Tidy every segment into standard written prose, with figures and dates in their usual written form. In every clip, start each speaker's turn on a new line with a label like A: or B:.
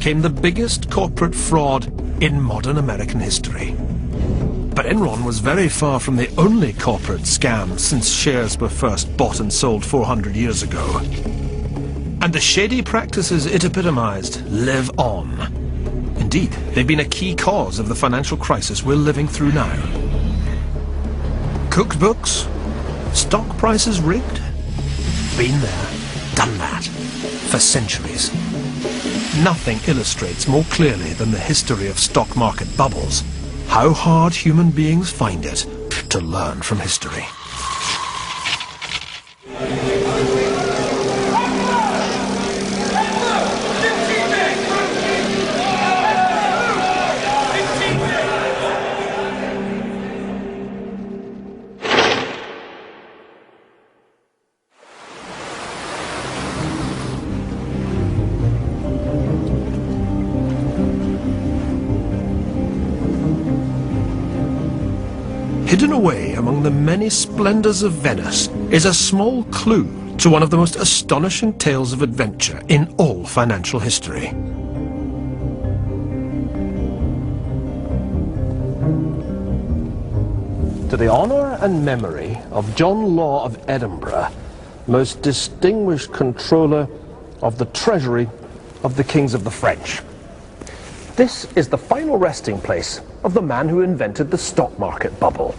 A: became the biggest corporate fraud in modern American history. But Enron was very far from the only corporate scam since shares were first bought and sold 400 years ago. And the shady practices it epitomized live on. Indeed, they've been a key cause of the financial crisis we're living through now. Cooked books? Stock prices rigged? Been there, done that, for centuries. Nothing illustrates more clearly than the history of stock market bubbles how hard human beings find it to learn from history. Hidden away among the many splendors of Venice is a small clue to one of the most astonishing tales of adventure in all financial history. To the honour and memory of John Law of Edinburgh, most distinguished controller of the treasury of the kings of the French. This is the final resting place of the man who invented the stock market bubble.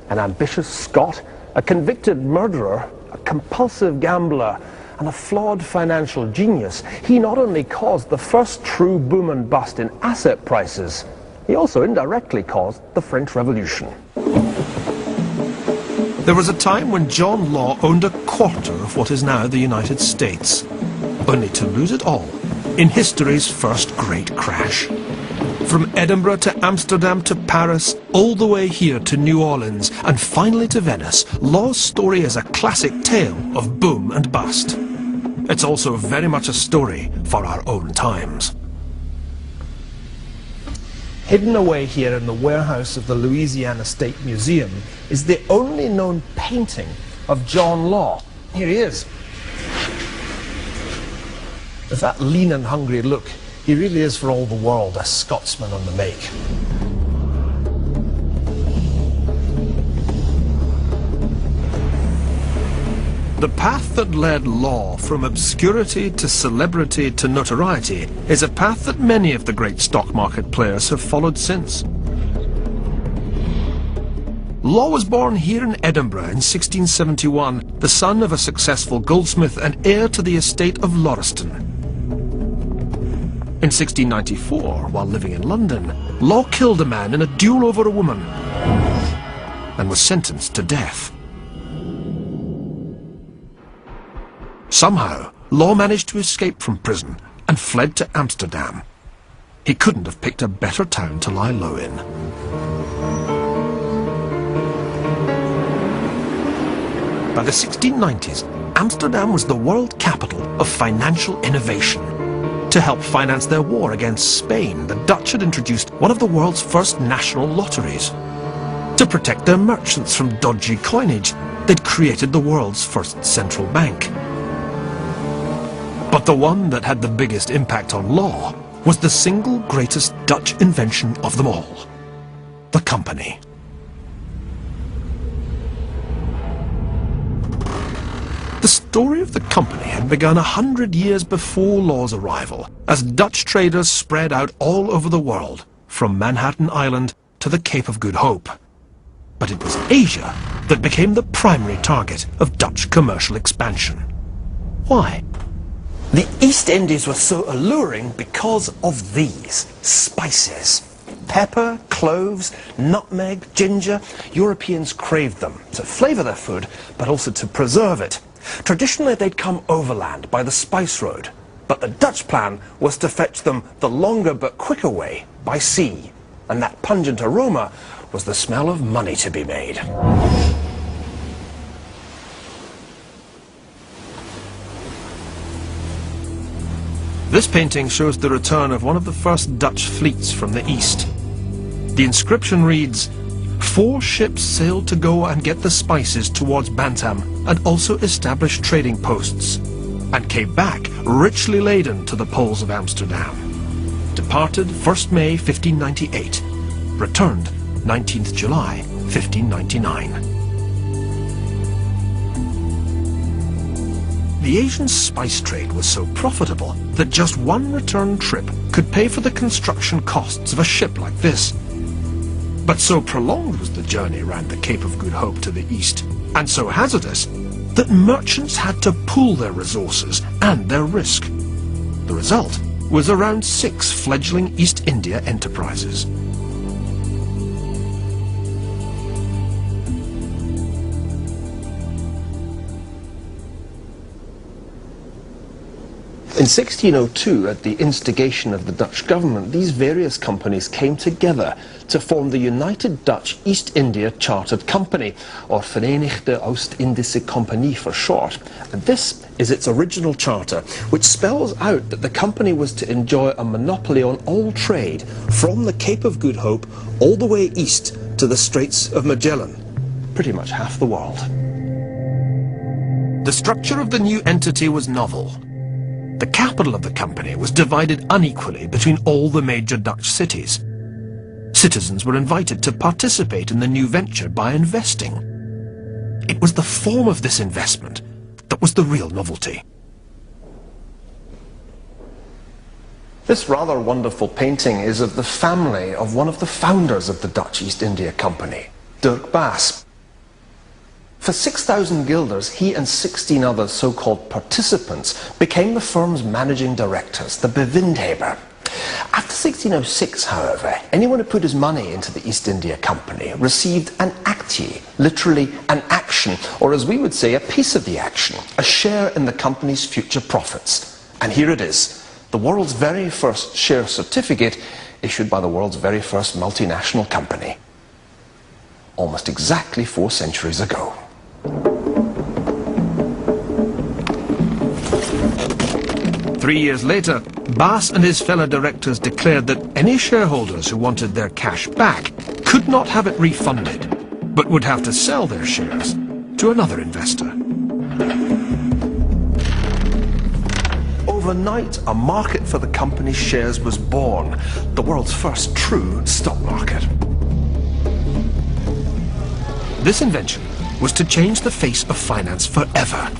A: An ambitious Scot, a convicted murderer, a compulsive gambler, and a flawed financial genius, he not only caused the first true boom and bust in asset prices, he also indirectly caused the French Revolution. There was a time when John Law owned a quarter of what is now the United States, only to lose it all in history's first great crash. From Edinburgh to Amsterdam to Paris, all the way here to New Orleans, and finally to Venice, Law's story is a classic tale of boom and bust. It's also very much a story for our own times. Hidden away here in the warehouse of the Louisiana State Museum is the only known painting of John Law. Here he is. With that lean and hungry look, he really is for all the world a Scotsman on the make. The path that led Law from obscurity to celebrity to notoriety is a path that many of the great stock market players have followed since. Law was born here in Edinburgh in 1671, the son of a successful goldsmith and heir to the estate of Lauriston. In 1694, while living in London, Law killed a man in a duel over a woman and was sentenced to death. Somehow, Law managed to escape from prison and fled to Amsterdam. He couldn't have picked a better town to lie low in. By the 1690s, Amsterdam was the world capital of financial innovation. To help finance their war against Spain, the Dutch had introduced one of the world's first national lotteries. To protect their merchants from dodgy coinage, they'd created the world's first central bank. But the one that had the biggest impact on Law was the single greatest Dutch invention of them all: the company. The story of the company had begun 100 years before Law's arrival, as Dutch traders spread out all over the world, from Manhattan Island to the Cape of Good Hope. But it was Asia that became the primary target of Dutch commercial expansion. Why? The East Indies were so alluring because of these spices. Pepper, cloves, nutmeg, ginger. Europeans craved them to flavour their food, but also to preserve it. Traditionally, they'd come overland by the spice road, but the Dutch plan was to fetch them the longer but quicker way by sea, and that pungent aroma was the smell of money to be made. This painting shows the return of one of the first Dutch fleets from the east. The inscription reads, "4 ships sailed to go and get the spices towards Bantam and also establish trading posts, and came back richly laden to the poles of Amsterdam." departed 1st May 1598, returned 19th July 1599. The Asian spice trade was so profitable that just one return trip could pay for the construction costs of a ship like this. But so prolonged was the journey round the Cape of Good Hope to the east, and so hazardous, that merchants had to pool their resources and their risk. The result was around 6 fledgling East India enterprises.
B: In 1602, at the instigation of the Dutch government, these various companies came together to form the United Dutch East India Chartered Company, or Verenigde Oost-Indische Compagnie for short. And this is its original charter, which spells out that the company was to enjoy a monopoly on all trade from the Cape of Good Hope all the way east to the Straits of Magellan, pretty much half the world.
A: The structure of the new entity was novel. The capital of the company was divided unequally between all the major Dutch cities. Citizens were invited to participate in the new venture by investing. It was the form of this investment that was the real novelty.
B: This rather wonderful painting is of the family of one of the founders of the Dutch East India Company, Dirk Baas. For 6,000 guilders, he and 16 other so-called participants became the firm's managing directors, the bevindhebber. After 1606, however, anyone who put his money into the East India Company received an actie, literally an action, or as we would say, a piece of the action, a share in the company's future profits. And here it is, the world's very first share certificate issued by the world's very first multinational company. Almost exactly 4 centuries ago.
A: 3 years later, Baas and his fellow directors declared that any shareholders who wanted their cash back could not have it refunded, but would have to sell their shares to another investor.
B: Overnight, a market for the company's shares was born, the world's first true stock market.
A: This invention was to change the face of finance forever,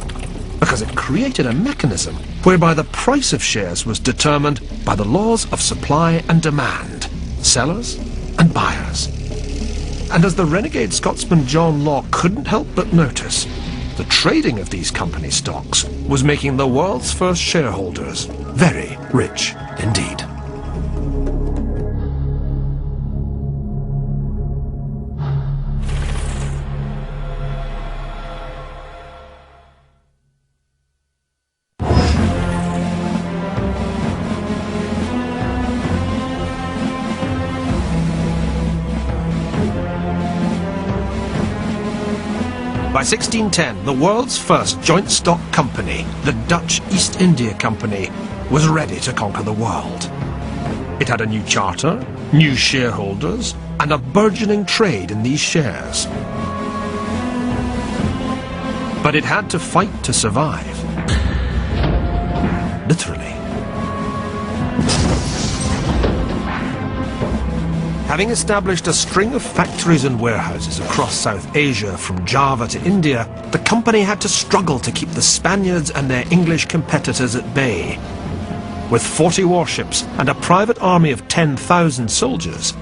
A: because it created a mechanism whereby the price of shares was determined by the laws of supply and demand, sellers and buyers. And as the renegade Scotsman John Locke couldn't help but notice, the trading of these company stocks was making the world's first shareholders very rich indeed. By 1610, the world's first joint stock company, the Dutch East India Company, was ready to conquer the world. It had a new charter, new shareholders, and a burgeoning trade in these shares. But it had to fight to survive. Literally. Having established a string of factories and warehouses across South Asia from Java to India, the company had to struggle to keep the Spaniards and their English competitors at bay. With 40 warships and a private army of 10,000 soldiers,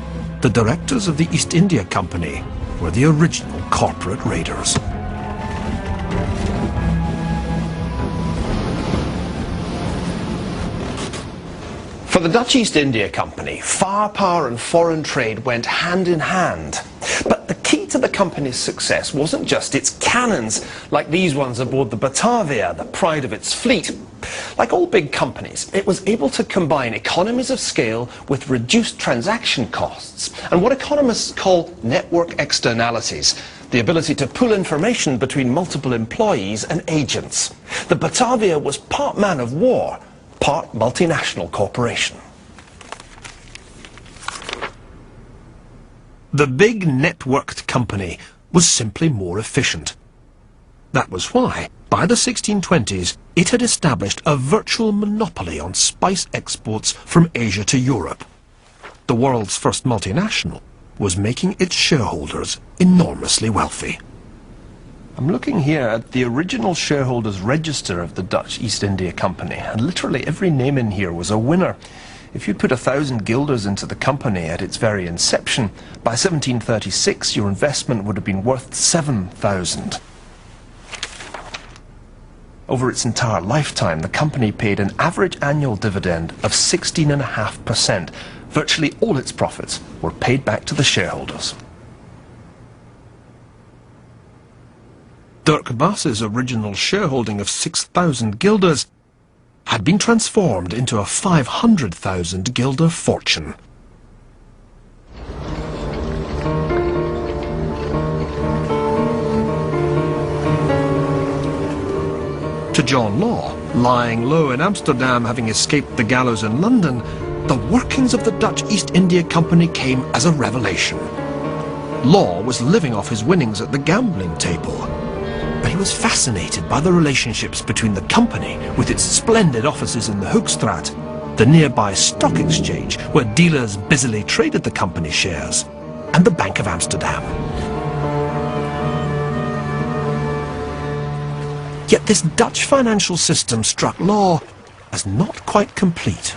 A: the directors of the East India Company were the original corporate raiders.
B: For the Dutch East India Company, firepower and foreign trade went hand in hand. But the key to the company's success wasn't just its cannons, like these ones aboard the Batavia, the pride of its fleet. Like all big companies, it was able to combine economies of scale with reduced transaction costs, and what economists call network externalities, the ability to pool information between multiple employees and agents. The Batavia was part man of war, part multinational corporation.
A: The big networked company was simply more efficient. That was why, By the 1620s, it had established a virtual monopoly on spice exports from Asia to Europe. The world's first multinational was making its shareholders enormously wealthy.
B: I'm looking here at the original shareholders register of the Dutch East India Company, and literally every name in here was a winner. If you put 1,000 guilders into the company at its very inception, by 1736 your investment would have been worth 7,000. Over its entire lifetime, the company paid an average annual dividend of 16.5%. Virtually all its profits were paid back to the shareholders.
A: Dirk Bass's original shareholding of 6,000 guilders had been transformed into a 500,000 guilder fortune. To John Law, lying low in Amsterdam having escaped the gallows in London, the workings of the Dutch East India Company came as a revelation. Law was living off his winnings at the gambling table, but he was fascinated by the relationships between the company, with its splendid offices in the Hoogstraat, the nearby stock exchange where dealers busily traded the company shares, and the Bank of Amsterdam. Yet this Dutch financial system struck Law as not quite complete.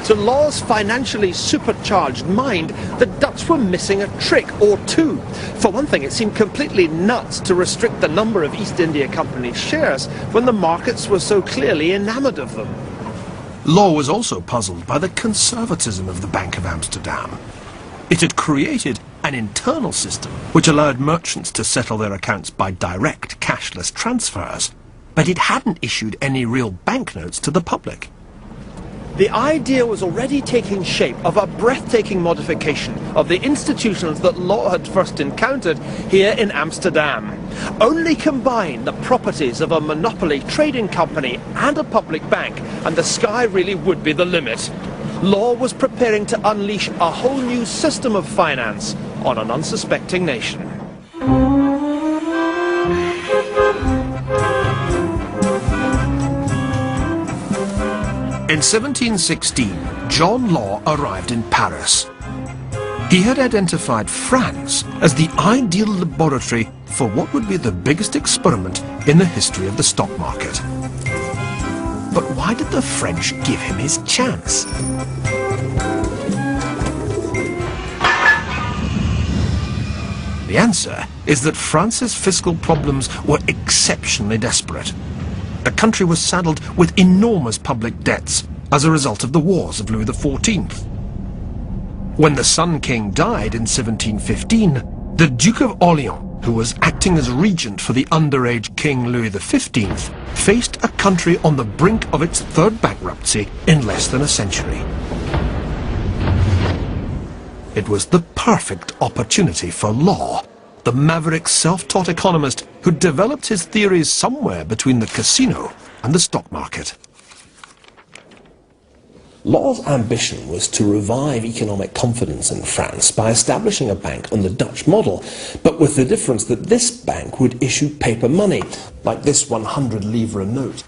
B: To Law's financially supercharged mind, the Dutch were missing a trick or two. For one thing, it seemed completely nuts to restrict the number of East India Company shares when the markets were so clearly enamored of them.
A: Law was also puzzled by the conservatism of the Bank of Amsterdam. It had created an internal system which allowed merchants to settle their accounts by direct cashless transfers, but it hadn't issued any real banknotes to the public.
B: The idea was already taking shape of a breathtaking modification of the institutions that Law had first encountered here in Amsterdam. Only combine the properties of a monopoly trading company and a public bank, and the sky really would be the limit. Law was preparing to unleash a whole new system of finance on an unsuspecting nation.
A: In 1716, John Law arrived in Paris. He had identified France as the ideal laboratory for what would be the biggest experiment in the history of the stock market. But why did the French give him his chance? The answer is that France's fiscal problems were exceptionally desperate. The country was saddled with enormous public debts as a result of the wars of Louis XIV. When the Sun King died in 1715, the Duke of Orleans, who was acting as regent for the underage King Louis XV, faced a country on the brink of its third bankruptcy in less than a century. It was the perfect opportunity for Law, the maverick self-taught economist who developed his theories somewhere between the casino and the stock market.
C: Law's ambition was to revive economic confidence in France by establishing a bank on the Dutch model, but with the difference that this bank would issue paper money, like this 100 livre note.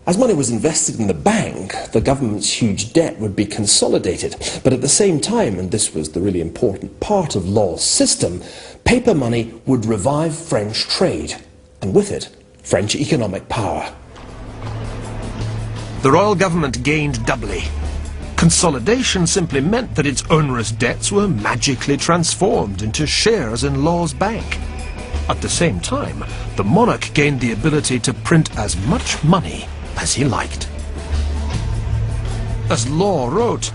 C: As money was invested in the bank, the government's huge debt would be consolidated. But at the same time, and this was the really important part of Law's system, paper money would revive French trade, and with it, French economic power.
A: The royal government gained doubly. Consolidation simply meant that its onerous debts were magically transformed into shares in Law's bank. At the same time, the monarch gained the ability to print as much money as he liked. As Law wrote,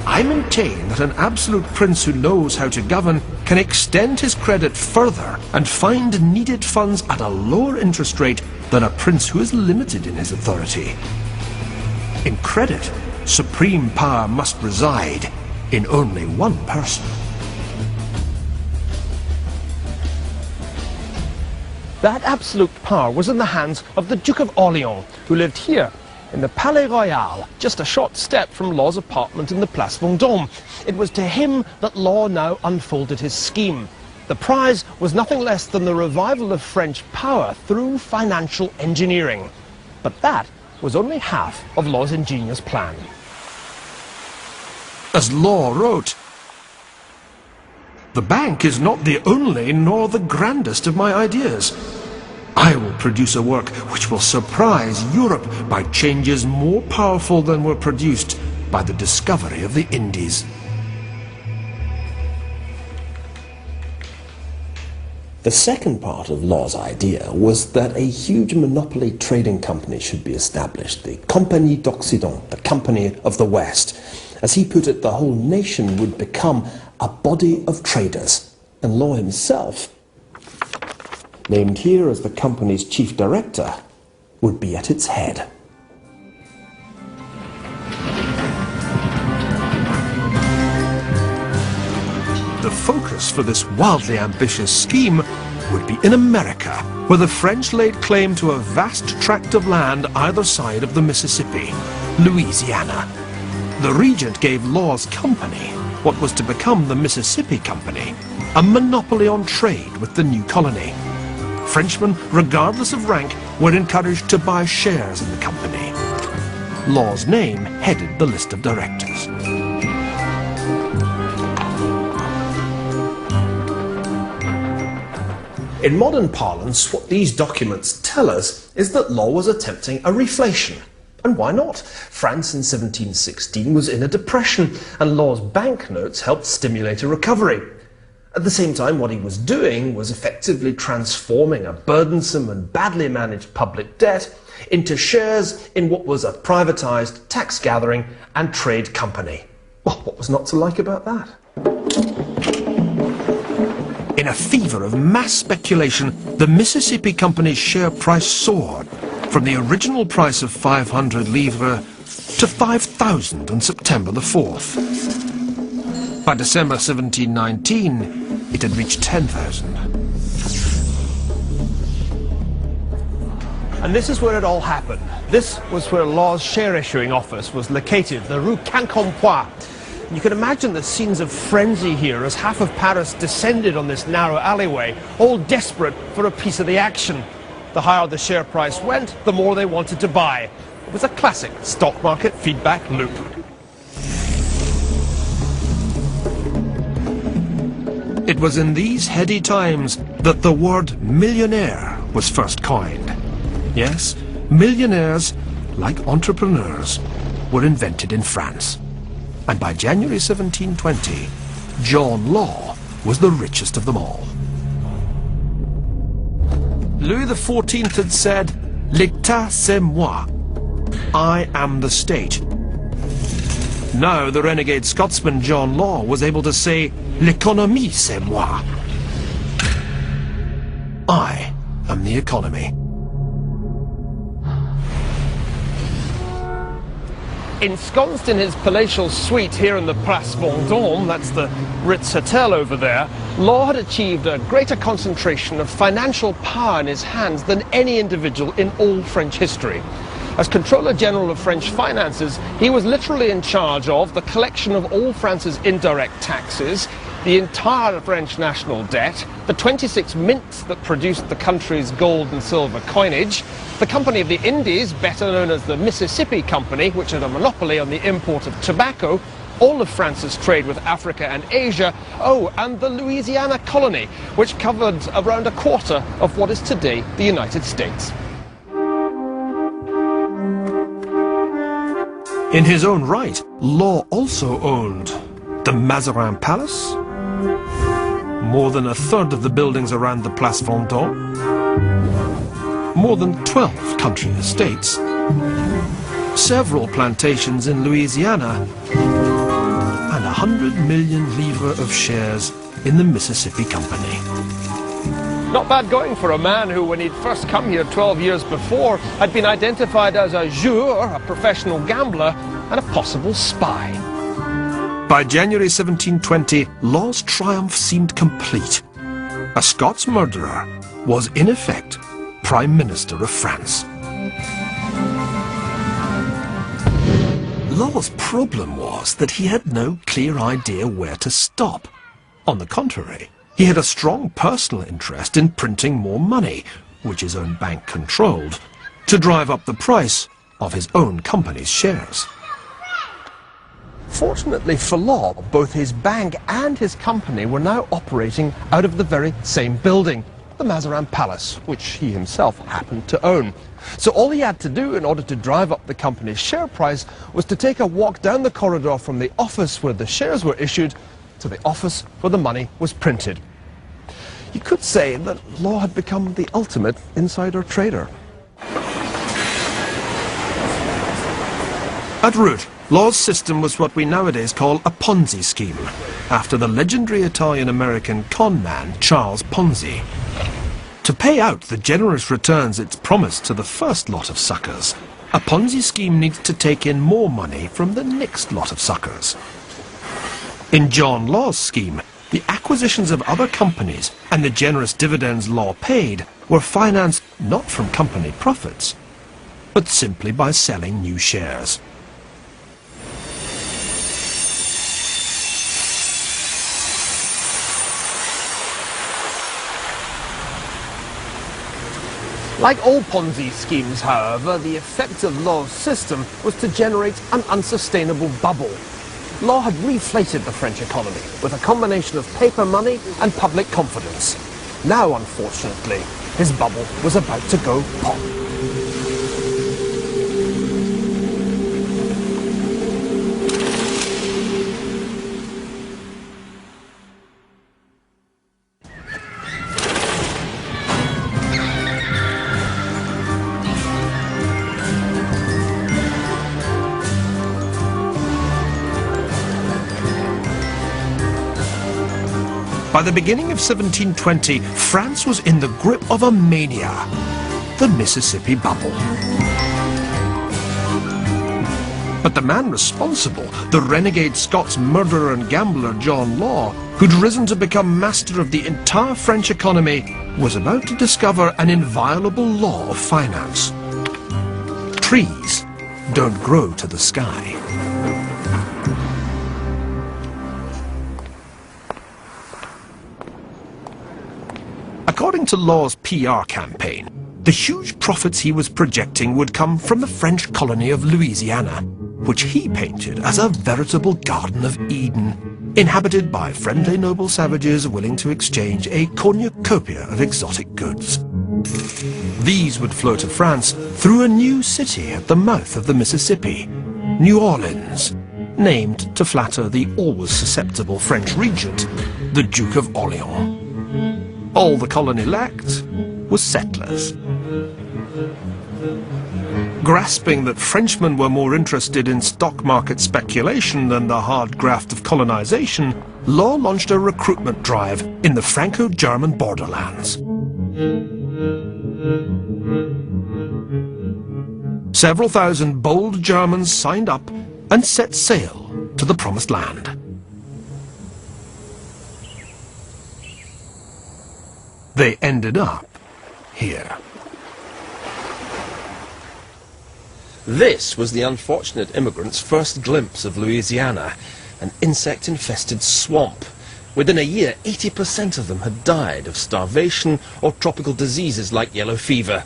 A: "I maintain that an absolute prince who knows how to govern can extend his credit further and find needed funds at a lower interest rate than a prince who is limited in his authority. In credit, supreme power must reside in only one person."
B: That absolute power was in the hands of the Duke of Orleans, who lived here in the Palais Royal, just a short step from Law's apartment in the Place Vendôme. It was to him that Law now unfolded his scheme.
D: The prize was nothing less than the revival of French power through financial engineering. But that was only half of Law's ingenious plan.
A: As Law wrote, "The bank is not the only nor the grandest of my ideas. I will produce a work which will surprise Europe by changes more powerful than were produced by the discovery of the Indies."
C: The second part of Law's idea was that a huge monopoly trading company should be established, the Compagnie d'Occident, the Company of the West. As he put it, the whole nation would become a body of traders, and Law himself, named here as the company's chief director, would be at its head.
A: The focus for this wildly ambitious scheme would be in America, where the French laid claim to a vast tract of land either side of the Mississippi, Louisiana. The regent gave Law's company, what was to become the Mississippi Company, a monopoly on trade with the new colony. Frenchmen, regardless of rank, were encouraged to buy shares in the company. Law's name headed the list of directors.
C: In modern parlance, what these documents tell us is that Law was attempting a reflation. And why not? France in 1716 was in a depression, and Law's banknotes helped stimulate a recovery. At the same time, what he was doing was effectively transforming a burdensome and badly managed public debt into shares in what was a privatized tax-gathering and trade company. Well, what was not to like about that?
A: In a fever of mass speculation, the Mississippi Company's share price soared from the original price of 500 livres to 5,000 on September the 4th. By December 1719, it had reached 10,000.
D: And this is where it all happened. This was where Law's share-issuing office was located, the Rue Quincampoix. You can imagine the scenes of frenzy here as half of Paris descended on this narrow alleyway, all desperate for a piece of the action. The higher the share price went, the more they wanted to buy. It was a classic stock market feedback loop.
A: It was in these heady times that the word millionaire was first coined. Yes, millionaires, like entrepreneurs, were invented in France. And by January 1720, John Law was the richest of them all. Louis XIV had said, "L'État c'est moi." I am the state. Now the renegade Scotsman John Law was able to say, "L'économie c'est moi." I am the economy.
D: Ensconced in his palatial suite here in the Place Vendôme, that's the Ritz Hotel over there, Law had achieved a greater concentration of financial power in his hands than any individual in all French history. As Controller General of French Finances, he was literally in charge of the collection of all France's indirect taxes, the entire French national debt, the 26 mints that produced the country's gold and silver coinage, the Company of the Indies, better known as the Mississippi Company, which had a monopoly on the import of tobacco, all of France's trade with Africa and Asia, and the Louisiana colony, which covered around a quarter of what is today the United States.
A: In his own right, Law also owned the Mazarin Palace, more than a third of the buildings around the Place Vendôme, more than 12 country estates, several plantations in Louisiana, and 100 million livres of shares in the Mississippi Company.
D: Not bad going for a man who, when he'd first come here 12 years before, had been identified as a joueur, a professional gambler, and a possible spy.
A: By January 1720, Law's triumph seemed complete. A Scots murderer was, in effect, Prime Minister of France. Law's problem was that he had no clear idea where to stop. On the contrary, He had a strong personal interest in printing more money, which his own bank controlled, to drive up the price of his own company's shares.
D: Fortunately for Law, both his bank and his company were now operating out of the very same building, the Mazarin Palace, which he himself happened to own. So all he had to do in order to drive up the company's share price was to take a walk down the corridor from the office where the shares were issued to the office where the money was printed. You could say that Law had become the ultimate insider trader.
A: At root, Law's system was what we nowadays call a Ponzi scheme, after the legendary Italian-American con man Charles Ponzi. To pay out the generous returns it's promised to the first lot of suckers, a Ponzi scheme needs to take in more money from the next lot of suckers. In John Law's scheme, the acquisitions of other companies and the generous dividends Law paid were financed not from company profits, but simply by selling new shares.
D: Like all Ponzi schemes, however, the effect of Law's system was to generate an unsustainable bubble. Law had reflated the French economy with a combination of paper money and public confidence. Now, unfortunately, his bubble was about to go pop.
A: By the beginning of 1720, France was in the grip of a mania, the Mississippi Bubble. But the man responsible, the renegade Scots murderer and gambler John Law, who'd risen to become master of the entire French economy, was about to discover an inviolable law of finance. Trees don't grow to the sky. According to Law's PR campaign, the huge profits he was projecting would come from the French colony of Louisiana, which he painted as a veritable Garden of Eden, inhabited by friendly noble savages willing to exchange a cornucopia of exotic goods. These would flow to France through a new city at the mouth of the Mississippi, New Orleans, named to flatter the always susceptible French regent, the Duke of Orleans. All the colony lacked was settlers. Grasping that Frenchmen were more interested in stock market speculation than the hard graft of colonization, Law launched a recruitment drive in the Franco-German borderlands. Several thousand bold Germans signed up and set sail to the promised land. They ended up here.
C: This was the unfortunate immigrants' first glimpse of Louisiana, an insect-infested swamp. Within a year, 80% of them had died of starvation or tropical diseases like yellow fever.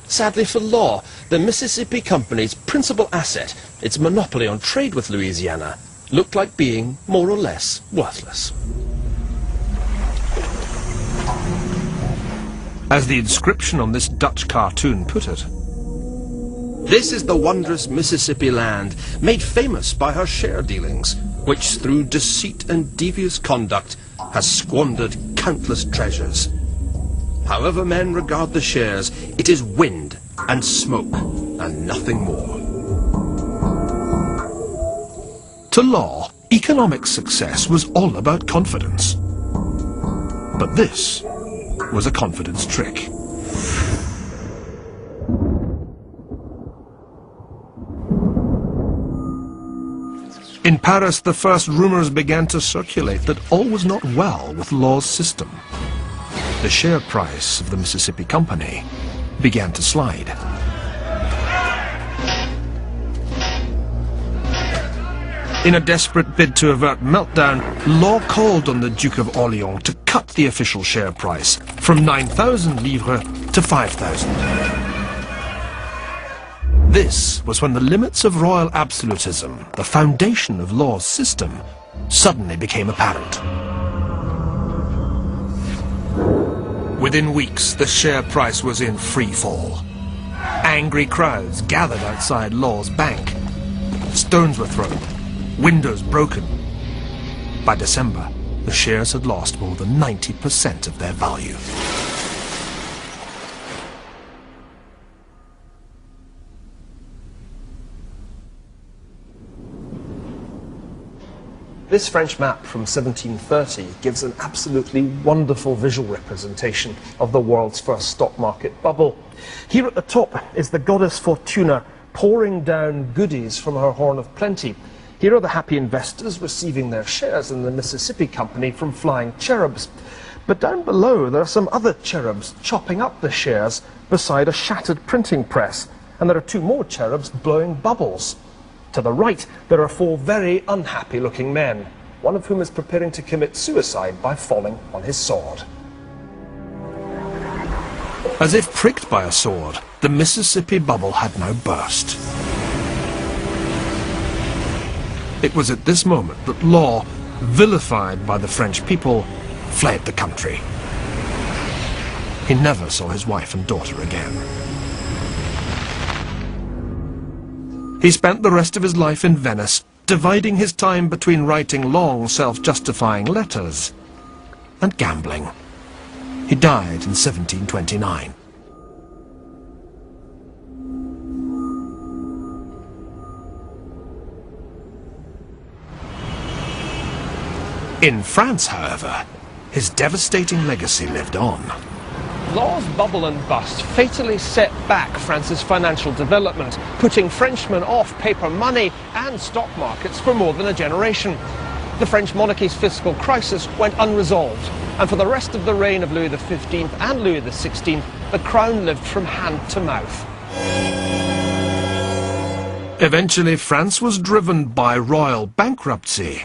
C: Sadly for Law, the Mississippi Company's principal asset, its monopoly on trade with Louisiana, looked like being more or less worthless.
A: As the inscription on this Dutch cartoon put it,
C: This is the wondrous Mississippi land, made famous by her share dealings, which through deceit and devious conduct has squandered countless treasures. However men regard the shares, it is wind and smoke and nothing more.
A: to Law, economic success was all about confidence. But this was a confidence trick. In Paris, the first rumors began to circulate that all was not well with Law's system. The share price of the Mississippi Company began to slide. In a desperate bid to avert meltdown, Law called on the Duke of Orleans to cut the official share price from 9,000 livres to 5,000. This was when the limits of royal absolutism, the foundation of Law's system, suddenly became apparent. Within weeks, the share price was in free fall. Angry crowds gathered outside Law's bank. Stones were thrown, windows broken. By December, the shares had lost more than 90% of their value.
D: This French map from 1730 gives an absolutely wonderful visual representation of the world's first stock market bubble. Here at the top is the goddess Fortuna pouring down goodies from her horn of plenty. Here are the happy investors receiving their shares in the Mississippi Company from flying cherubs. But down below there are some other cherubs chopping up the shares beside a shattered printing press, and there are two more cherubs blowing bubbles. To the right, there are four very unhappy-looking men, one of whom is preparing to commit suicide by falling on his sword.
A: As if pricked by a sword, the Mississippi bubble had now burst. It was at this moment that Law, vilified by the French people, fled the country. He never saw his wife and daughter again. He spent the rest of his life in Venice, dividing his time between writing long, self-justifying letters and gambling. He died in 1729. In France, however, his devastating legacy lived on.
D: Law's bubble and bust fatally set back France's financial development, putting Frenchmen off paper money and stock markets for more than a generation. The French monarchy's fiscal crisis went unresolved, and for the rest of the reign of Louis XV and Louis XVI, the crown lived from hand to mouth.
A: Eventually, France was driven by royal bankruptcy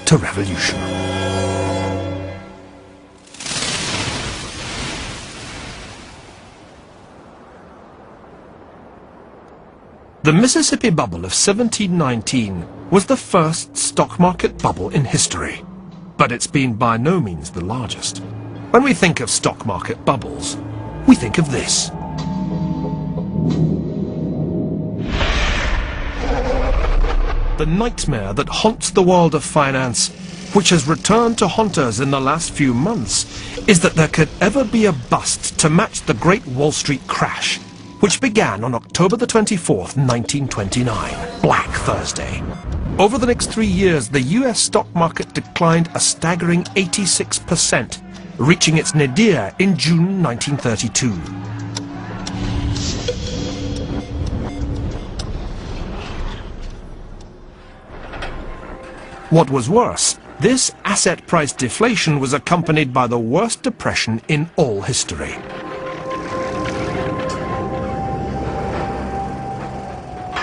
A: to revolution. The Mississippi bubble of 1719 was the first stock market bubble in history, but it's been by no means the largest. When we think of stock market bubbles, we think of this. The nightmare that haunts the world of finance, which has returned to haunt us in the last few months, is that there could ever be a bust to match the Great Wall Street crash, which began on October the 24th, 1929, Black Thursday. Over the next 3 years, the US stock market declined a staggering 86%, reaching its nadir in June 1932. What was worse, this asset price deflation was accompanied by the worst depression in all history.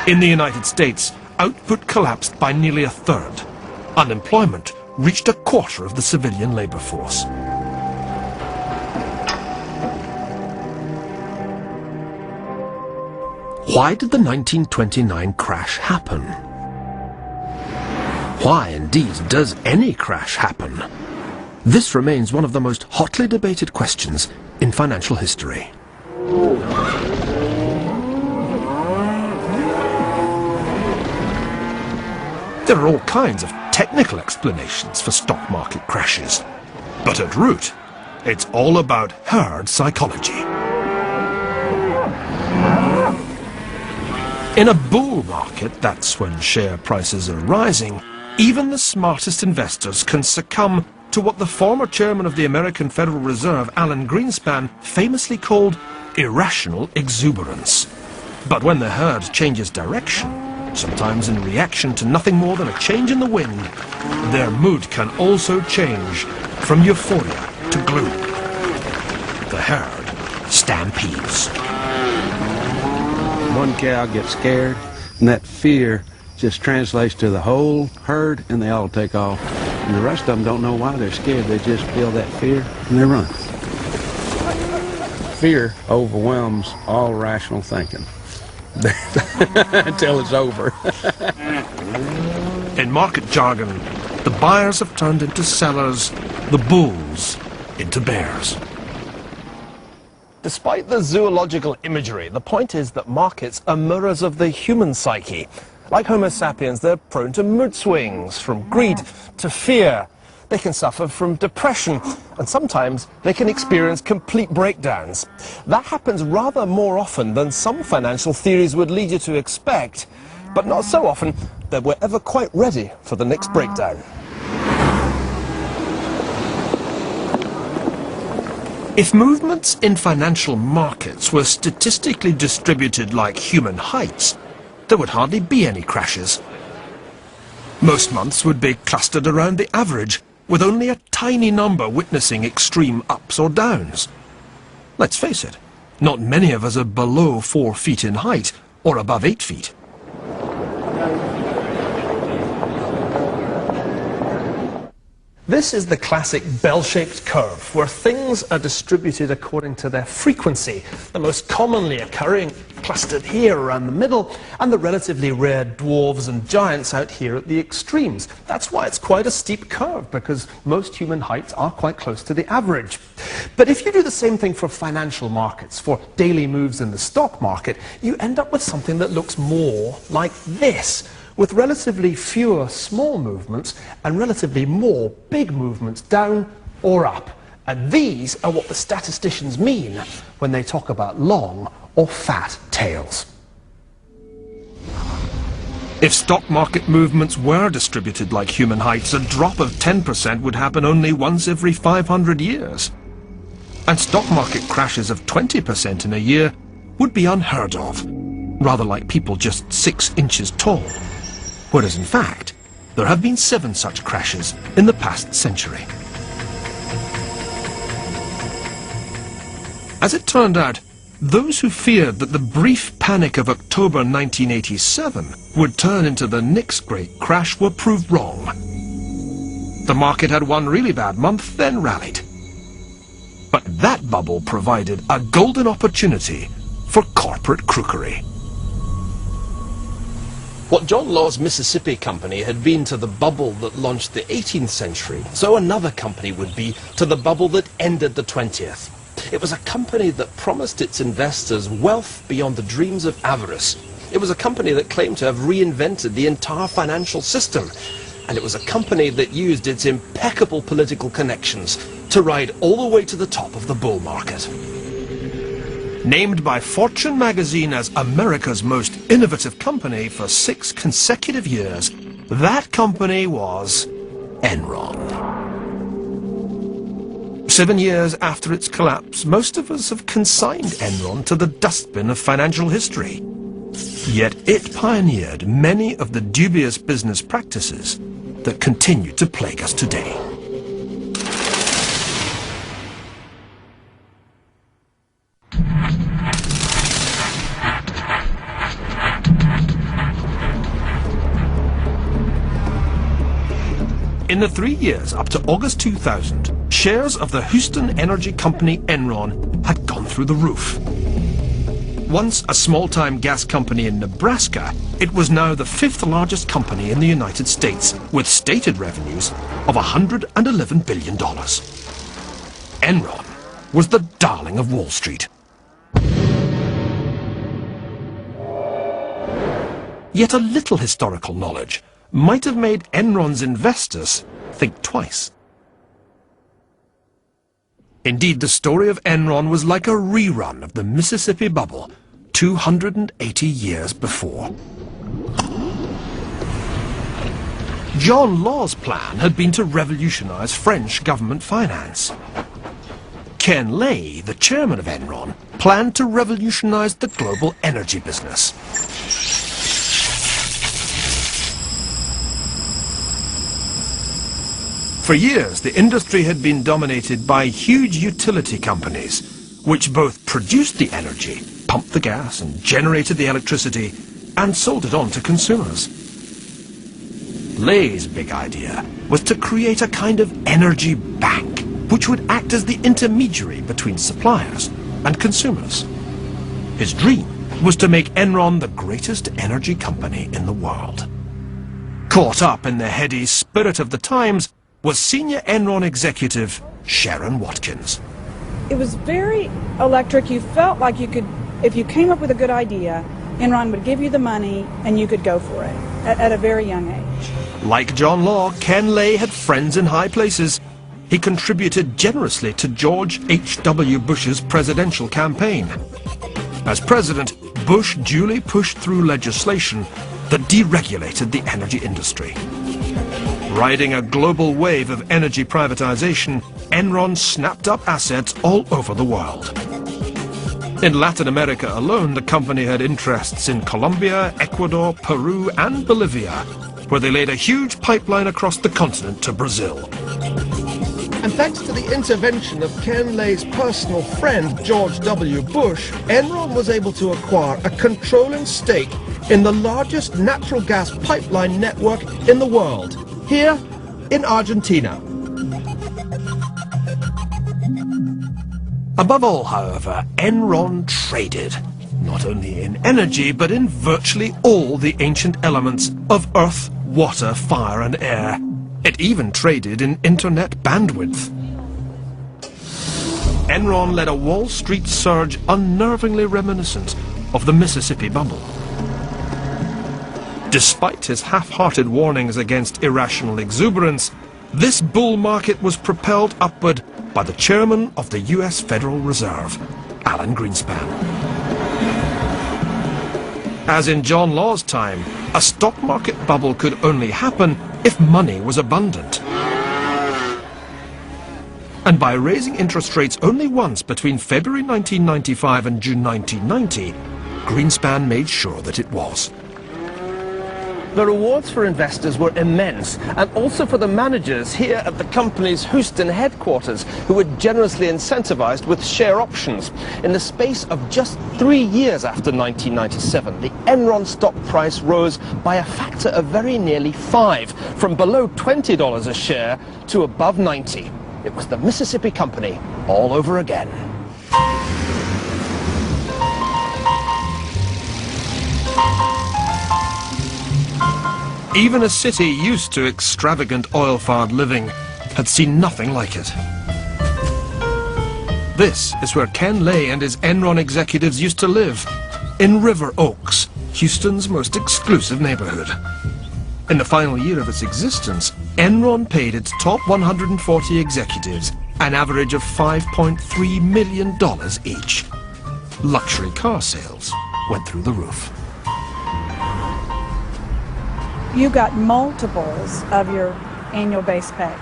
A: In the United States, output collapsed by nearly a third. Unemployment reached a quarter of the civilian labor force. Why did the 1929 crash happen? Why, indeed, does any crash happen? This remains one of the most hotly debated questions in financial history. There are all kinds of technical explanations for stock market crashes. But at root, it's all about herd psychology. In a bull market, that's when share prices are rising, even the smartest investors can succumb to what the former chairman of the American Federal Reserve, Alan Greenspan, famously called irrational exuberance. But when the herd changes direction, sometimes in reaction to nothing more than a change in the wind, their mood can also change from euphoria to gloom. The herd stampedes.
E: One cow gets scared, and that fear just translates to the whole herd, and they all take off. And the rest of them don't know why they're scared. They just feel that fear, and they run. Fear overwhelms all rational thinking until it's over.
A: In market jargon, the buyers have turned into sellers, the bulls into bears.
D: Despite the zoological imagery, the point is that markets are mirrors of the human psyche. Like Homo sapiens, they're prone to mood swings, from greed to fear. They can suffer from depression, and sometimes they can experience complete breakdowns. That happens rather more often than some financial theories would lead you to expect, but not so often that we're ever quite ready for the next breakdown.
A: If movements in financial markets were statistically distributed like human heights, there would hardly be any crashes. Most months would be clustered around the average, with only a tiny number witnessing extreme ups or downs. Let's face it, not many of us are below 4 feet in height or above 8 feet.
D: This is the classic bell-shaped curve, where things are distributed according to their frequency, the most commonly occurring clustered here around the middle, and the relatively rare dwarves and giants out here at the extremes. That's why it's quite a steep curve, because most human heights are quite close to the average. But if you do the same thing for financial markets, for daily moves in the stock market, you end up with something that looks more like this, with relatively fewer small movements and relatively more big movements down or up. And these are what the statisticians mean when they talk about long or fat tails.
A: If stock market movements were distributed like human heights, a drop of 10% would happen only once every 500 years. And stock market crashes of 20% in a year would be unheard of, rather like people just 6 inches tall. Whereas in fact, there have been 7 such crashes in the past century. As it turned out, those who feared that the brief panic of October 1987 would turn into the next great crash were proved wrong. The market had one really bad month, then rallied. But that bubble provided a golden opportunity for corporate crookery.
C: What John Law's Mississippi Company had been to the bubble that launched the 18th century, so another company would be to the bubble that ended the 20th. It was a company that promised its investors wealth beyond the dreams of avarice. It was a company that claimed to have reinvented the entire financial system. And it was a company that used its impeccable political connections to ride all the way to the top of the bull market.
A: Named by Fortune magazine as America's most innovative company for 6 consecutive years, that company was Enron. 7 years after its collapse, most of us have consigned Enron to the dustbin of financial history. Yet it pioneered many of the dubious business practices that continue to plague us today. In the 3 years up to August 2000, shares of the Houston energy company Enron had gone through the roof. Once a small-time gas company in Nebraska, it was now the 5th largest company in the United States, with stated revenues of $111 billion. Enron was the darling of Wall Street. Yet a little historical knowledge might have made Enron's investors think twice. Indeed, the story of Enron was like a rerun of the Mississippi bubble 280 years before. John Law's plan had been to revolutionize French government finance. Ken Lay, the chairman of Enron, planned to revolutionize the global energy business. For years, the industry had been dominated by huge utility companies, which both produced the energy, pumped the gas and generated the electricity, and sold it on to consumers. Lay's big idea was to create a kind of energy bank, which would act as the intermediary between suppliers and consumers. His dream was to make Enron the greatest energy company in the world. Caught up in the heady spirit of the times was senior Enron executive Sharon Watkins.
F: It was very electric. You felt like you could, if you came up with a good idea, Enron would give you the money and you could go for it at a very young age.
A: Like John Law, Ken Lay had friends in high places. He contributed generously to George H.W. Bush's presidential campaign. As president, Bush duly pushed through legislation that deregulated the energy industry. Riding a global wave of energy privatization, Enron snapped up assets all over the world. In Latin America alone, the company had interests in Colombia, Ecuador, Peru, and Bolivia, where they laid a huge pipeline across the continent to Brazil.
D: And thanks to the intervention of Ken Lay's personal friend, George W. Bush, Enron was able to acquire a controlling stake in the largest natural gas pipeline network in the world, here in Argentina.
A: Above all, however, Enron traded, not only in energy, but in virtually all the ancient elements of earth, water, fire, and air. It even traded in internet bandwidth. Enron led a Wall Street surge unnervingly reminiscent of the Mississippi bubble. Despite his half-hearted warnings against irrational exuberance, this bull market was propelled upward by the chairman of the US Federal Reserve, Alan Greenspan. As in John Law's time, a stock market bubble could only happen if money was abundant. And by raising interest rates only once between February 1995 and June 1990, Greenspan made sure that it was.
D: The rewards for investors were immense, and also for the managers here at the company's Houston headquarters, who were generously incentivized with share options. In the space of just 3 years after 1997, the Enron stock price rose by a factor of very nearly 5, from below $20 a share to above 90. It was the Mississippi Company all over again.
A: Even a city used to extravagant oil-fired living had seen nothing like it. This is where Ken Lay and his Enron executives used to live, in River Oaks, Houston's most exclusive neighborhood. In the final year of its existence, Enron paid its top 140 executives an average of $5.3 million each. Luxury car sales went through the roof.
F: You got multiples of your annual base pay.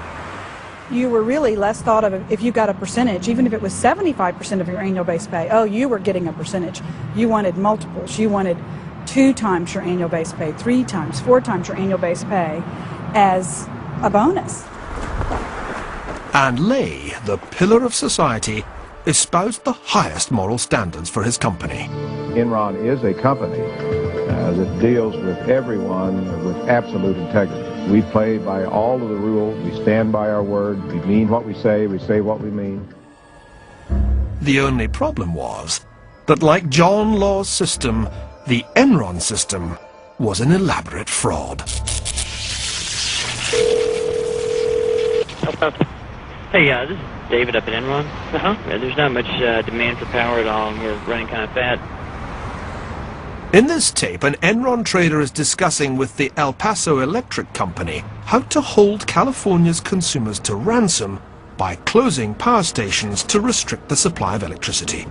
F: You were really less thought of if you got a percentage, even if it was 75% of your annual base pay. Oh, you were getting a percentage. You wanted multiples. You wanted 2 times your annual base pay, 3 times, 4 times your annual base pay as a bonus.
A: And Lay, the pillar of society, espoused the highest moral standards for his company.
G: Enron is a company that deals with everyone with absolute integrity. We play by all of the rules. We stand by our word. We mean what we say what we mean.
A: The only problem was that, like John Law's system, the Enron system was an elaborate fraud.
H: Hey, this is David up at Enron. There's not much demand for power at all, and we're running kind of fat.
A: In this tape, an Enron trader is discussing with the El Paso Electric Company how to hold California's consumers to ransom by closing power stations to restrict the supply of electricity.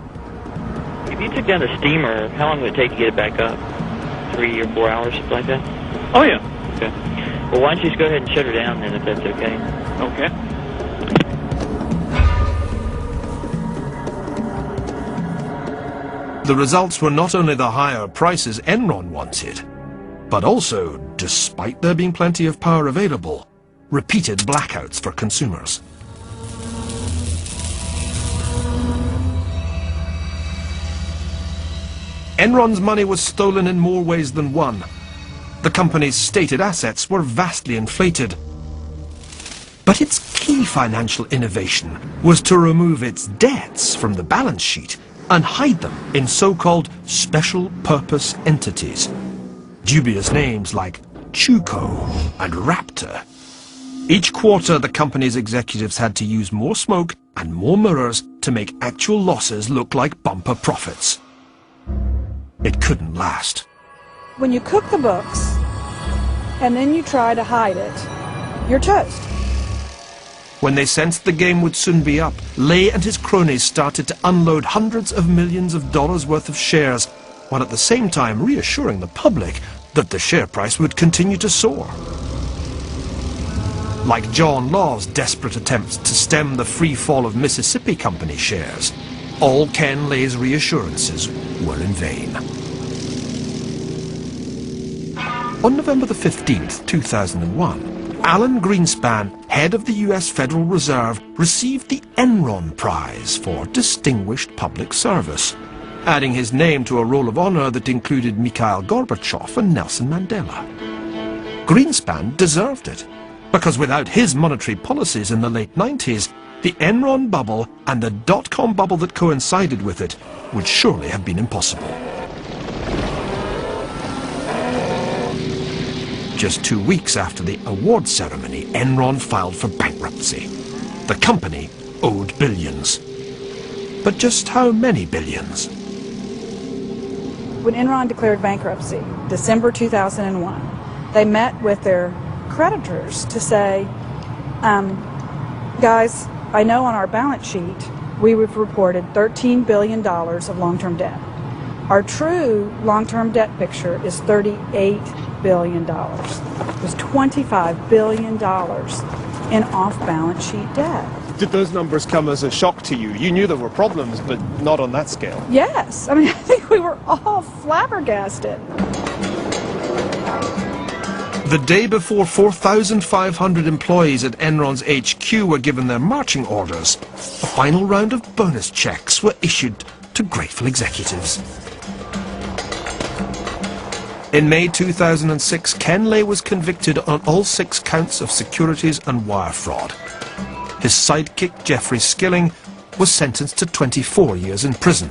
H: If you took down the steamer, how long would it take to get it back up? 3 or 4 hours, something like that?
I: Oh, yeah.
H: Okay. Well, why don't you just go ahead and shut her down then, if that's okay?
I: Okay.
A: The results were not only the higher prices Enron wanted, but also, despite there being plenty of power available, repeated blackouts for consumers. Enron's money was stolen in more ways than one. The The company's stated assets were vastly inflated. But its key financial innovation was to remove its debts from the balance sheet and hide them in so-called special purpose entities. Dubious names like Chuko and Raptor. Each quarter, the company's executives had to use more smoke and more mirrors to make actual losses look like bumper profits. It couldn't last.
F: When you cook the books and then you try to hide it, you're toast.
A: When they sensed the game would soon be up, Lay and his cronies started to unload hundreds of millions of dollars worth of shares, while at the same time reassuring the public that the share price would continue to soar. Like John Law's desperate attempts to stem the free fall of Mississippi Company shares, all Ken Lay's reassurances were in vain. On November the 15th, 2001, Alan Greenspan, head of the US Federal Reserve, received the Enron Prize for Distinguished Public Service, adding his name to a roll of honor that included Mikhail Gorbachev and Nelson Mandela. Greenspan deserved it, because without his monetary policies in the late 90s, the Enron bubble and the dot-com bubble that coincided with it would surely have been impossible. Just 2 weeks after the award ceremony, Enron filed for bankruptcy. The company owed billions. But just how many billions?
F: When Enron declared bankruptcy, December 2001, they met with their creditors to say, guys, I know on our balance sheet we've reported $13 billion of long-term debt. Our true long-term debt picture is $38 billion. There's $25 billion in off-balance sheet debt.
D: Did those numbers come as a shock to you? You knew there were problems, but not on that scale.
F: Yes. I mean, I think we were all flabbergasted.
A: The day before 4,500 employees at Enron's HQ were given their marching orders, a final round of bonus checks were issued to grateful executives. In May 2006, Ken Lay was convicted on all 6 counts of securities and wire fraud. His sidekick, Jeffrey Skilling, was sentenced to 24 years in prison.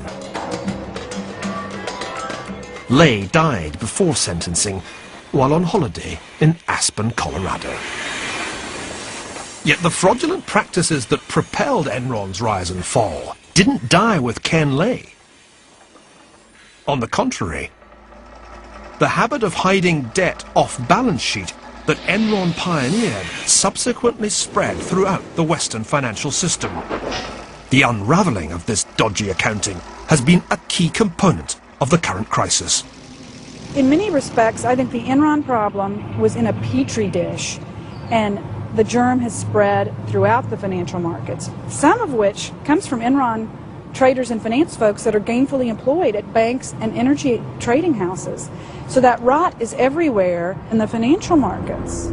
A: Lay died before sentencing while on holiday in Aspen, Colorado. Yet the fraudulent practices that propelled Enron's rise and fall didn't die with Ken Lay. On the contrary, the habit of hiding debt off balance sheet that Enron pioneered subsequently spread throughout the Western financial system. The unraveling of this dodgy accounting has been a key component of the current crisis.
F: In many respects, I think the Enron problem was in a petri dish, and the germ has spread throughout the financial markets, some of which comes from Enron traders and finance folks that are gainfully employed at banks and energy trading houses. So that rot is everywhere in the financial markets.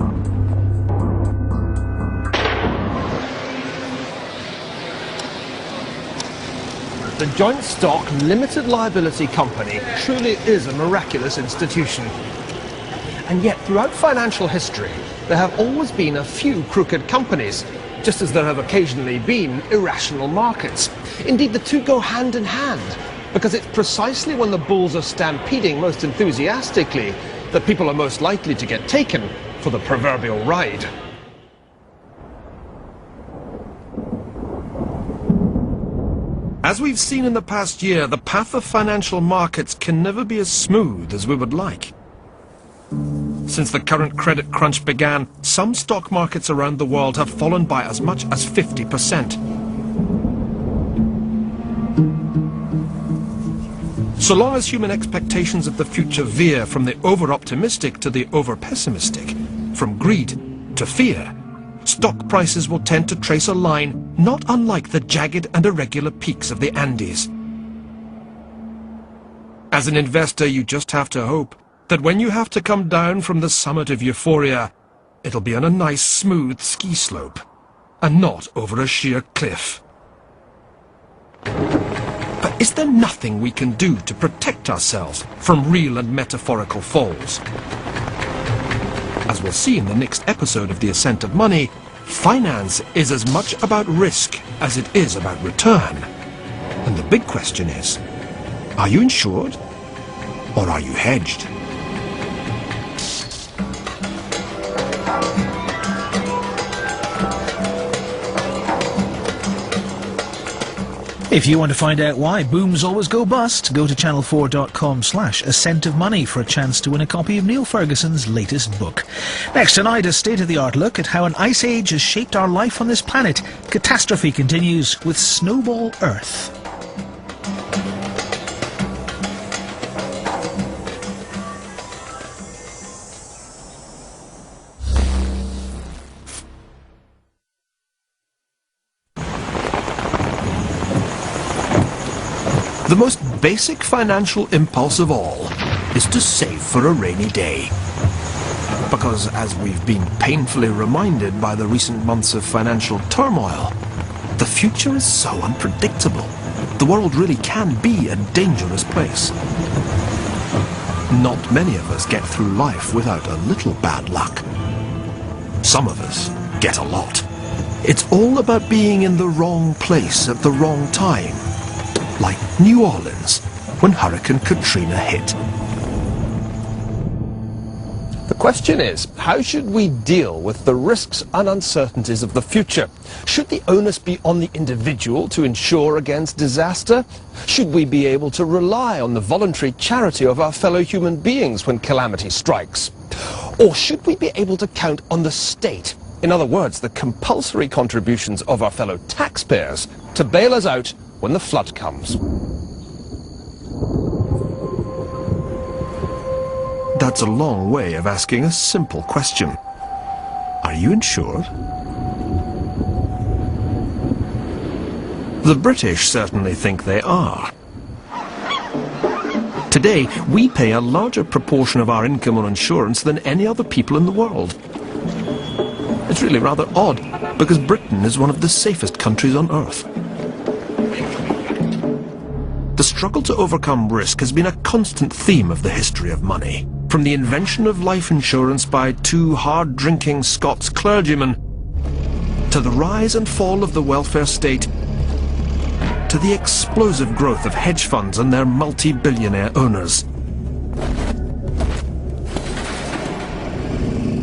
D: The Joint Stock Limited Liability Company truly is a miraculous institution. And yet, throughout financial history, there have always been a few crooked companies, just as there have occasionally been irrational markets. Indeed, the two go hand in hand, because it's precisely when the bulls are stampeding most enthusiastically that people are most likely to get taken for the proverbial ride.
A: As we've seen in the past year, the path of financial markets can never be as smooth as we would like. Since the current credit crunch began, some stock markets around the world have fallen by as much as 50%. So long as human expectations of the future veer from the over-optimistic to the over-pessimistic, from greed to fear, stock prices will tend to trace a line not unlike the jagged and irregular peaks of the Andes. As an investor, you just have to hope that when you have to come down from the summit of euphoria, it'll be on a nice smooth ski slope, and not over a sheer cliff. But is there nothing we can do to protect ourselves from real and metaphorical falls? As we'll see in the next episode of The Ascent of Money, finance is as much about risk as it is about return. And the big question is, are you insured or are you hedged?
I: If you want to find out why booms always go bust, go to channel4.com/Ascent of Money for a chance to win a copy of Neil Ferguson's latest book. Next tonight, a state-of-the-art look at how an ice age has shaped our life on this planet. Catastrophe continues with Snowball Earth.
A: The most basic financial impulse of all is to save for a rainy day. Because, as we've been painfully reminded by the recent months of financial turmoil, the future is so unpredictable. The world really can be a dangerous place. Not many of us get through life without a little bad luck. Some of us get a lot. It's all about being in the wrong place at the wrong time. Like New Orleans, when Hurricane Katrina hit.
D: The question is, how should we deal with the risks and uncertainties of the future? Should the onus be on the individual to insure against disaster? Should we be able to rely on the voluntary charity of our fellow human beings when calamity strikes? Or should we be able to count on the state, in other words, the compulsory contributions of our fellow taxpayers, to bail us out when the flood comes?
A: That's a long way of asking a simple question. Are you insured? The British certainly think they are. Today, we pay a larger proportion of our income on insurance than any other people in the world. It's really rather odd, because Britain is one of the safest countries on earth. The struggle to overcome risk has been a constant theme of the history of money. From the invention of life insurance by two hard-drinking Scots clergymen, to the rise and fall of the welfare state, to the explosive growth of hedge funds and their multi-billionaire owners.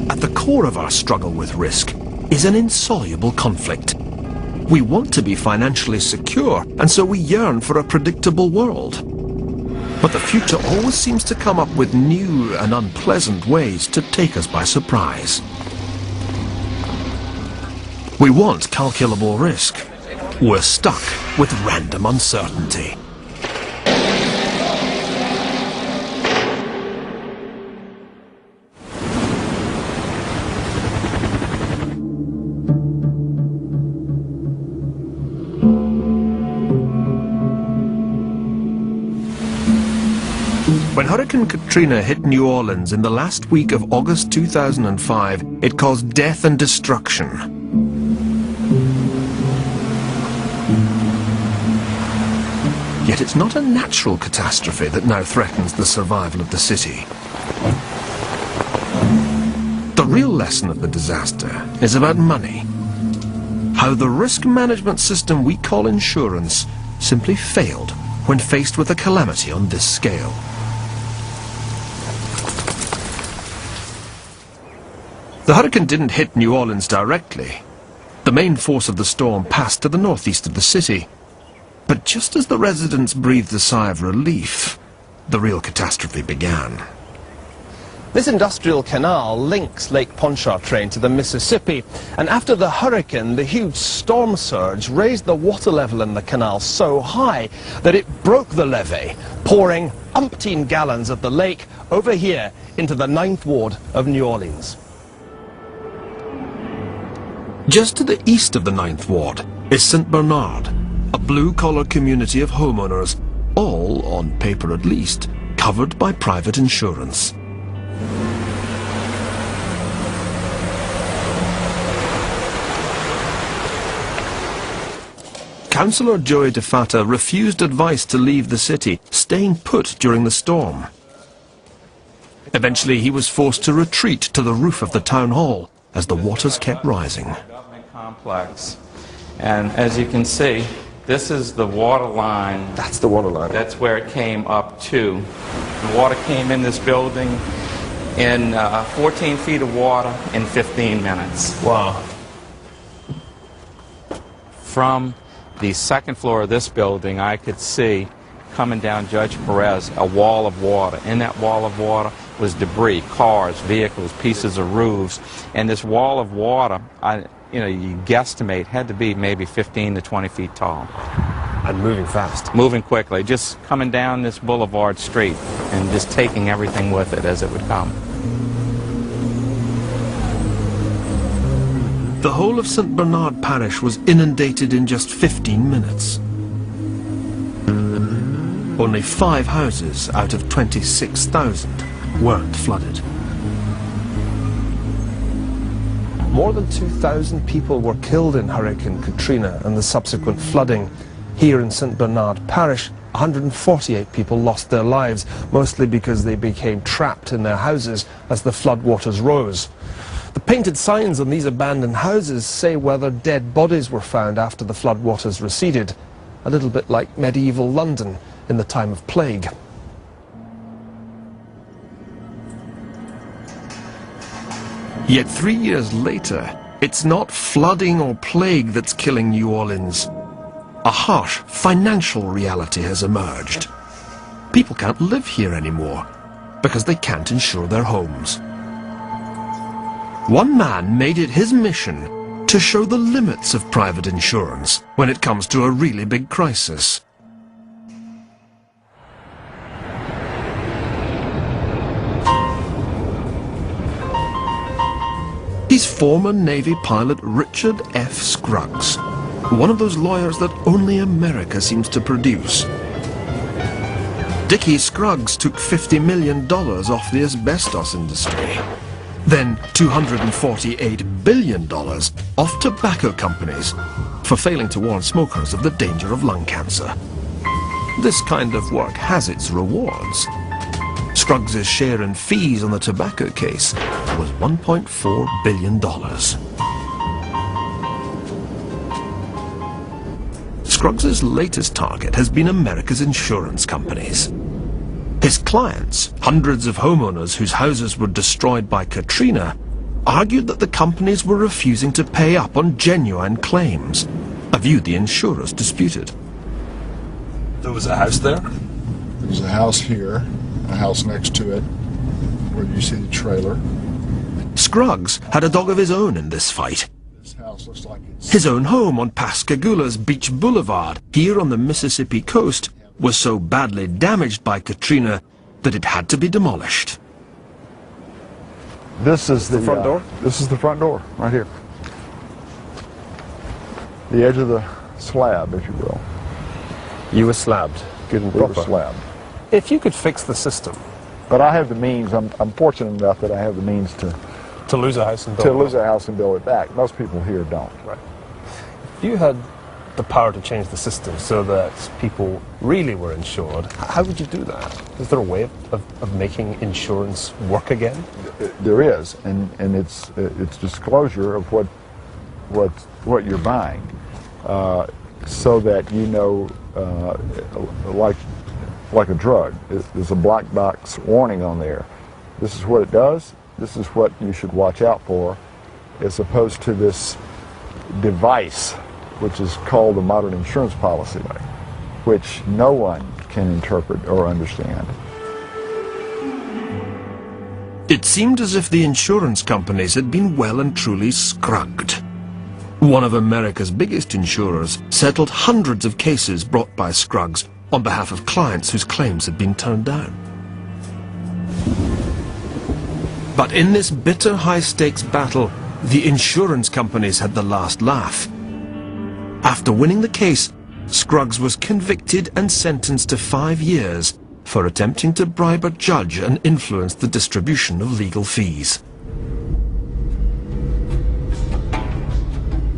A: At the core of our struggle with risk is an insoluble conflict. We want to be financially secure, and so we yearn for a predictable world. But the future always seems to come up with new and unpleasant ways to take us by surprise. We want calculable risk. We're stuck with random uncertainty. When Hurricane Katrina hit New Orleans in the last week of August 2005, it caused death and destruction. Yet it's not a natural catastrophe that now threatens the survival of the city. The real lesson of the disaster is about money. How the risk management system we call insurance simply failed when faced with a calamity on this scale. The hurricane didn't hit New Orleans directly. The main force of the storm passed to the northeast of the city. But just as the residents breathed a sigh of relief, the real catastrophe began.
D: This industrial canal links Lake Pontchartrain to the Mississippi, and after the hurricane, the huge storm surge raised the water level in the canal so high that it broke the levee, pouring umpteen gallons of the lake over here into the 9th Ward of New Orleans.
A: Just to the east of the 9th Ward is St. Bernard, a blue-collar community of homeowners, all, on paper at least, covered by private insurance. Councillor Joey DeFata refused advice to leave the city, staying put during the storm. Eventually, he was forced to retreat to the roof of the town hall as the waters kept rising.
J: Government complex. And as you can see, this is the water line.
B: That's the water line.
J: That's where it came up to. The water came in this building in 14 feet of water in 15 minutes.
B: Wow.
J: From the second floor of this building, I could see, coming down Judge Perez, a wall of water. In that wall of water was debris, cars, vehicles, pieces of roofs. And this wall of water, you guesstimate, had to be maybe 15 to 20 feet tall.
B: And moving fast.
J: Moving quickly, just coming down this boulevard street and just taking everything with it as it would come.
A: The whole of St. Bernard Parish was inundated in just 15 minutes. Only 5 houses out of 26,000 weren't flooded.
B: More than 2,000 people were killed in Hurricane Katrina and the subsequent flooding. Here in St. Bernard Parish, 148 people lost their lives, mostly because they became trapped in their houses as the floodwaters rose. The painted signs on these abandoned houses say whether dead bodies were found after the floodwaters receded, a little bit like medieval London in the time of plague.
A: Yet 3 years later, it's not flooding or plague that's killing New Orleans. A harsh financial reality has emerged. People can't live here anymore because they can't insure their homes. One man made it his mission to show the limits of private insurance when it comes to a really big crisis. He's former Navy pilot Richard F. Scruggs, one of those lawyers that only America seems to produce. Dickie Scruggs took $50 million off the asbestos industry. Then $248 billion off tobacco companies for failing to warn smokers of the danger of lung cancer. This kind of work has its rewards. Scruggs' share in fees on the tobacco case was $1.4 billion. Scruggs' latest target has been America's insurance companies. His clients, hundreds of homeowners whose houses were destroyed by Katrina, argued that the companies were refusing to pay up on genuine claims, a view the insurers disputed.
B: There was a house there?
K: There was a house here, a house next to it, where you see the trailer.
A: Scruggs had a dog of his own in this fight.
K: This house looks like it's...
A: His own home on Pascagoula's Beach Boulevard, here on the Mississippi coast, was so badly damaged by Katrina that it had to be demolished.
K: This is the
B: front door?
K: This is the front door, right here. The edge of the slab, if you will.
B: You were slabbed, good and
K: We were
B: proper.
K: slabbed.
B: If you could fix the system...
K: But I have the means, I'm fortunate enough that I have the means
B: To lose a house and build
K: to lose a house and build it back. Most people here don't.
B: Right. If you had the power to change the system so that people really were insured, how would you do that? Is there a way of making insurance work again?
K: There is, and it's disclosure of what you're buying, so that you know, like a drug. There's a black box warning on there. This is what it does. This is what you should watch out for, as opposed to this device, which is called a modern insurance policy, which no one can interpret or understand.
A: It seemed as if the insurance companies had been well and truly scrugged. One of America's biggest insurers settled hundreds of cases brought by Scruggs on behalf of clients whose claims had been turned down. But in this bitter high-stakes battle, the insurance companies had the last laugh. After winning the case, Scruggs was convicted and sentenced to 5 years for attempting to bribe a judge and influence the distribution of legal fees.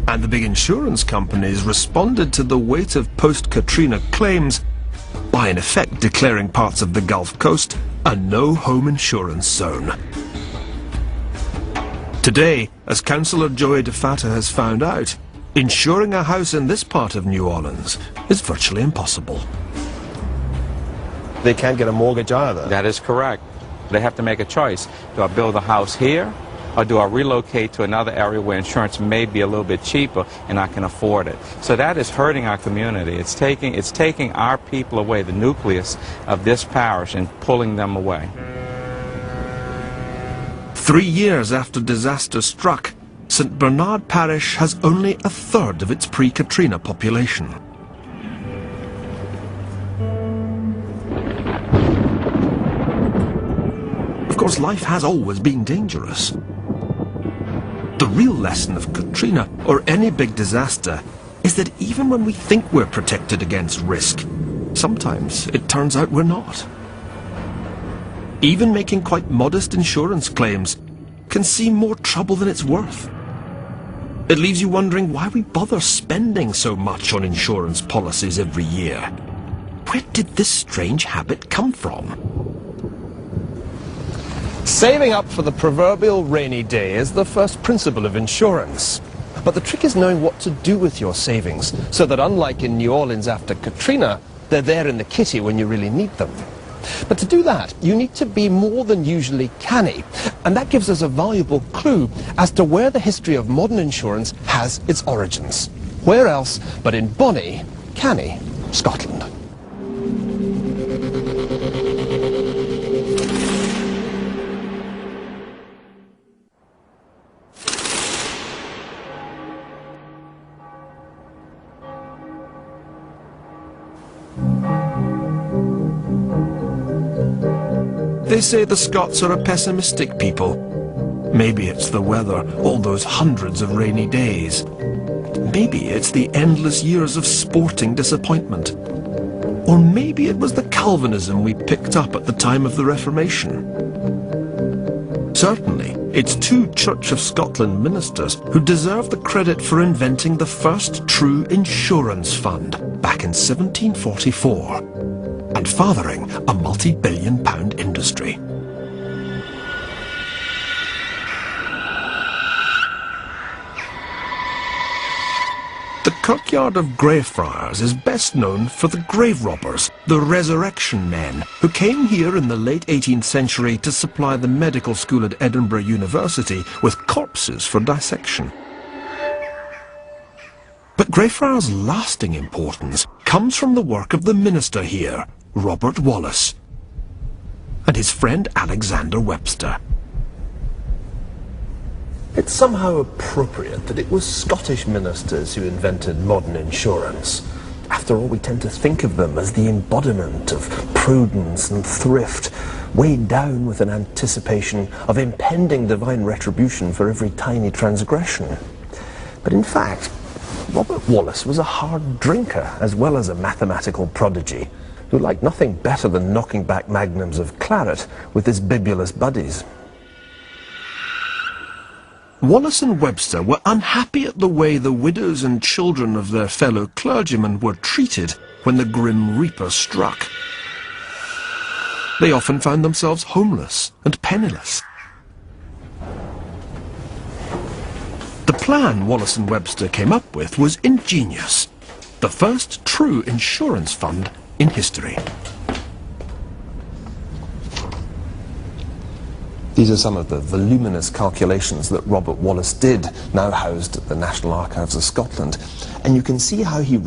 A: And the big insurance companies responded to the weight of post-Katrina claims by in effect declaring parts of the Gulf Coast a no-home insurance zone. Today, as Councillor Joey DeFatta has found out, insuring a house in this part of New Orleans is virtually impossible.
D: They can't get a mortgage either.
J: That is correct. They have to make a choice. Do I build a house here, or do I relocate to another area where insurance may be a little bit cheaper and I can afford it? So that is hurting our community. It's taking our people away, the nucleus of this parish, and pulling them away.
A: 3 years after disaster struck, St. Bernard Parish has only a third of its pre-Katrina population. Of course, life has always been dangerous. The real lesson of Katrina, or any big disaster, is that even when we think we're protected against risk, sometimes it turns out we're not. Even making quite modest insurance claims can seem more trouble than it's worth. It leaves you wondering why we bother spending so much on insurance policies every year. Where did this strange habit come from?
D: Saving up for the proverbial rainy day is the first principle of insurance. But the trick is knowing what to do with your savings, so that unlike in New Orleans after Katrina, they're there in the kitty when you really need them. But to do that, you need to be more than usually canny, and that gives us a valuable clue as to where the history of modern insurance has its origins. Where else but in bonny, canny Scotland.
A: They say the Scots are a pessimistic people. Maybe it's the weather, all those hundreds of rainy days. Maybe it's the endless years of sporting disappointment. Or maybe it was the Calvinism we picked up at the time of the Reformation. Certainly, it's two Church of Scotland ministers who deserve the credit for inventing the first true insurance fund back in 1744. And fathering a multi-billion-pound industry. The kirkyard of Greyfriars is best known for the grave robbers, the resurrection men, who came here in the late 18th century to supply the medical school at Edinburgh University with corpses for dissection. But Greyfriars' lasting importance comes from the work of the minister here, Robert Wallace, and his friend Alexander Webster.
B: It's somehow appropriate that it was Scottish ministers who invented modern insurance. After all, we tend to think of them as the embodiment of prudence and thrift, weighed down with an anticipation of impending divine retribution for every tiny transgression. But in fact, Robert Wallace was a hard drinker as well as a mathematical prodigy, who liked nothing better than knocking back magnums of claret with his bibulous buddies.
A: Wallace and Webster were unhappy at the way the widows and children of their fellow clergymen were treated when the grim reaper struck. They often found themselves homeless and penniless. The plan Wallace and Webster came up with was ingenious. The first true insurance fund in history.
B: These are some of the voluminous calculations that Robert Wallace did, now housed at the National Archives of Scotland. And you can see how he